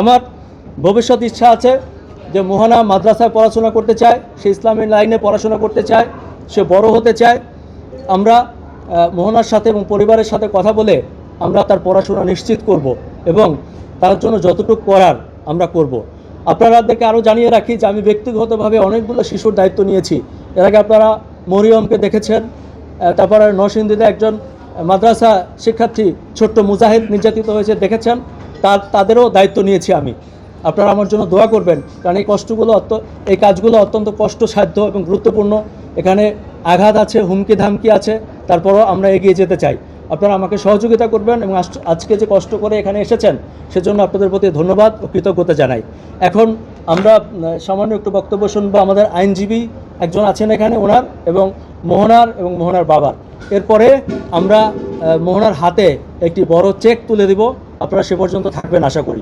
আমার ভবিষ্যৎ ইচ্ছা আছে যে মোহনা মাদ্রাসায় পড়াশোনা করতে চায়, সে ইসলামী লাইনে পড়াশোনা করতে চায়, সে বড় হতে চায়। আমরা মোহনার সাথে এবং পরিবারের সাথে কথা বলে আমরা তার পড়াশোনা নিশ্চিত করব এবং তার জন্য যতটুকু করার আমরা করব। আপনাদেরকে আরও জানিয়ে রাখি যে আমি ব্যক্তিগতভাবে অনেকগুলো শিশুর দায়িত্ব নিয়েছি। এর আগে আপনারা মরিয়মকে দেখেছেন, তারপরে নরসিংদীতে একজন মাদ্রাসা শিক্ষার্থী ছোট্ট মুজাহিদ নির্যাতিত হয়েছে দেখেছেন, তাদেরও দায়িত্ব নিয়েছি আমি। আপনারা আমার জন্য দোয়া করবেন, কারণ এই কাজগুলো অত্যন্ত কষ্টসাধ্য এবং গুরুত্বপূর্ণ। এখানে আঘাত আছে, হুমকি ধামকি আছে, তারপরও আমরা এগিয়ে যেতে চাই। আপনারা আমাকে সহযোগিতা করবেন এবং আজকে যে কষ্ট করে এখানে এসেছেন সেজন্য আপনাদের প্রতি ধন্যবাদ ও কৃতজ্ঞতা জানাই। এখন আমরা সামান্য একটু বক্তব্য শুনবো। আমাদের আইনজীবী একজন আছেন এখানে, ওনার এবং মোহনার বাবার। এরপরে আমরা মোহনার হাতে একটি বড় চেক তুলে দিব। আপনারা সে পর্যন্ত থাকবেন আশা করি।